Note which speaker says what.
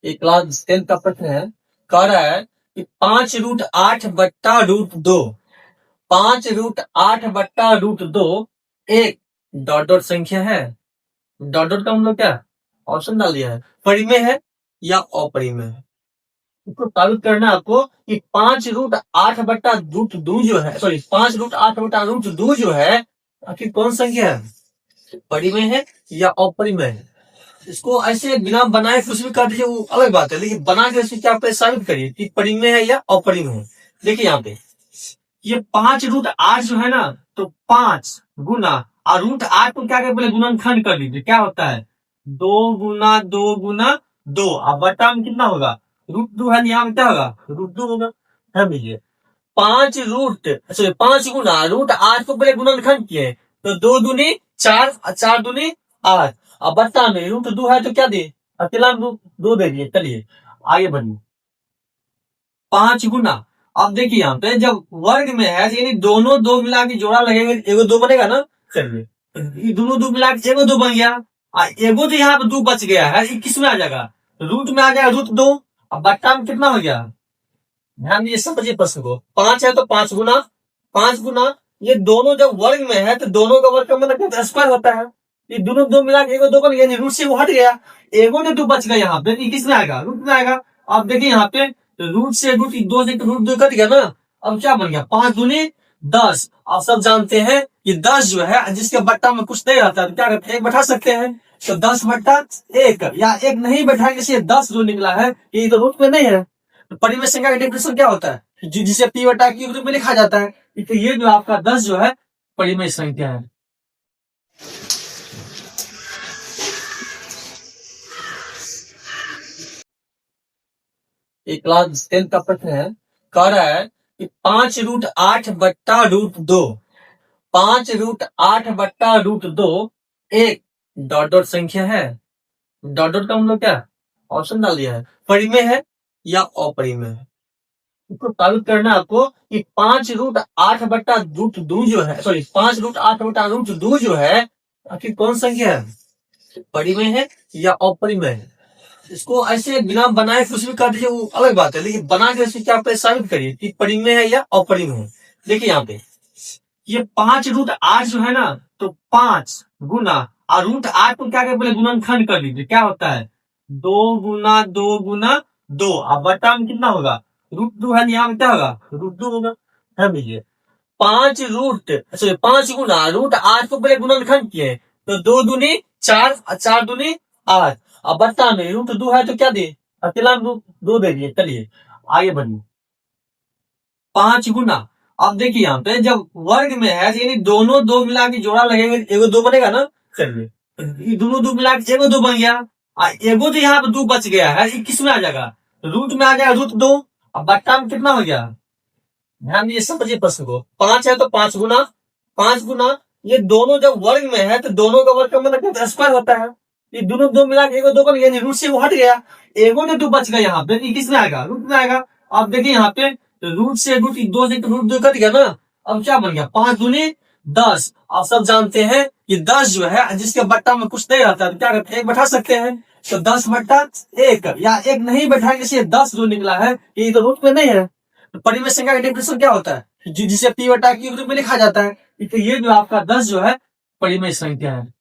Speaker 1: एक क्लास 10 का प्रश्न है। कह रहा है कि 5√8/√2 5√8/√2 एक डॉट डॉट संख्या है। डॉट डॉट का हम लोग क्या ऑप्शन डाल दिया है, परिमेय है या अपरिमेय है। इसको साबित करना है आपको कि 5√8/√2 जो है, सॉरी 5√8/√2 जो है आखिर कौन संख्या है, परिमेय है या अपरिमेय है। इसको ऐसे बिना बनाए कुछ भी कर दीजिए वो अलग बात है, लेकिन बना के इसको क्या आप साबित करिए कि परिमेय है या अपरिमेय है। देखिए यहाँ पे ये 5√8 जो है ना, तो 5 गुना और √8 को क्या कर पहले गुणनखंड कर लीजिए, क्या होता है 2 गुना 2 गुना 2 अब बटा में कितना होगा √2 है, यहाँ में क्या होगा √2 होगा। है लीजिए 5 गुना √8 को पहले गुणनखंड किए तो 2 दूनी 4 4 दूनी 8 अब बट्टा में √2 है तो क्या दे अकेला दो दे दिए। चलिए आगे बढ़िए 5 गुना, अब देखिए यहाँ पे जब वर्ग में है यानी दोनों दो मिला के जोड़ा लगेगा एगो दो बनेगा ना। चलिए ये दोनों दो मिला के एगो दो बन गया, एगो तो यहाँ पे दो बच गया है, ये किस में आ जाएगा रूट में आ जाएगा √2। अब बट्टा में कितना हो गया, ध्यान दीजिए समझिए प्रश्न को। 5 है तो 5 गुना ये दोनों जब वर्ग में है तो दोनों का वर्ग का मतलब स्क्वायर होता है। ये दोनों दो मिला के एगो दो बन गया, रूट से वो हट गया, एगो ने दो बच गया यहाँ पे, किस में आएगा रूट में आएगा। अब देखिए यहाँ पे रूट से रूट दो से रूट दो कट गया ना, अब क्या बन गया 5 दूनी 10। आप सब जानते हैं कि 10 जो है जिसके बट्टा में कुछ नहीं रहता तो क्या करते हैं एक बैठा सकते हैं, तो 10/1 या एक नहीं बैठाएंगे से 10 जो निकला है ये तो रूट में नहीं है। तो परिमेय संख्या का डेफिनेशन क्या होता है, जिसे p/q रूप में लिखा जाता है। तो ये जो आपका 10 जो है परिमेय संख्या है। एक क्लास 10 का प्रश्न है। कह रहा है कि 5√8/√2 5√8/√2 एक डॉट डॉट संख्या है। डॉट डॉट का हम लोग क्या ऑप्शन डाल दिया है, परिमेय है या अपरिमेय है। इसको साबित करना है आपको कि 5√8/√2 जो है, सॉरी 5√8/√2 जो है आखिर कौन संख्या है, परिमेय है या अपरिमेय है। इसको ऐसे बिना बनाए कुछ भी कर दीजिए वो अलग बात है, लेकिन बना के इसको क्या आप साबित करिए कि परिमेय है या अपरिमेय है। देखिए यहाँ पे ये 5√8 जो है ना, तो 5 गुना और √8 को क्या कर पहले गुणनखंड कर लीजिए, क्या होता है 2 गुना 2 गुना 2 अब बट्टा में कितना होगा √2 है, यहाँ में क्या होगा √2 होगा। है लीजिए 5 गुना √8 को पहले गुणनखंड किए तो 2 दूनी 4 4 दूनी 8 अब बट्टा में √2 है तो क्या दे अकेला दो दे दिए। चलिए आगे बढ़िए 5 गुना, अब देखिए यहाँ पे जब वर्ग में है यानी दोनों दो मिला के जोड़ा लगेगा एगो दो बनेगा ना। चलिए दोनों दो मिला के एगो दो बन गया, एगो तो यहाँ पे दो बच गया है, ये किस में आ जाएगा रूट में आ जाएगा √2। अब बट्टा में कितना हो गया, ध्यान दीजिए समझिए प्रश्न को। 5 है तो 5 गुना ये दोनों जब वर्ग में है तो दोनों का वर्ग का मतलब स्क्वायर होता है। ये दोनों दो मिला के एगो दो बन गया, रूट से वो हट गया, एगो ने दो बच गया यहाँ पे, ये किस में आएगा रूट में आएगा। अब देखिए यहाँ पे रूट से रूट दो से रूट दो कट गया ना, अब क्या बन गया 5 दूनी 10। आप सब जानते हैं कि 10 जो है जिसके बट्टा में कुछ नहीं रहता तो क्या करते हैं एक बैठा सकते हैं, तो 10/1 या एक नहीं बैठाएंगे से 10 जो निकला है ये तो रूट में नहीं है। तो परिमेय संख्या का डेफिनेशन क्या होता है, जिसे p/q रूप में लिखा जाता है। तो ये जो आपका 10 जो है परिमेय संख्या है।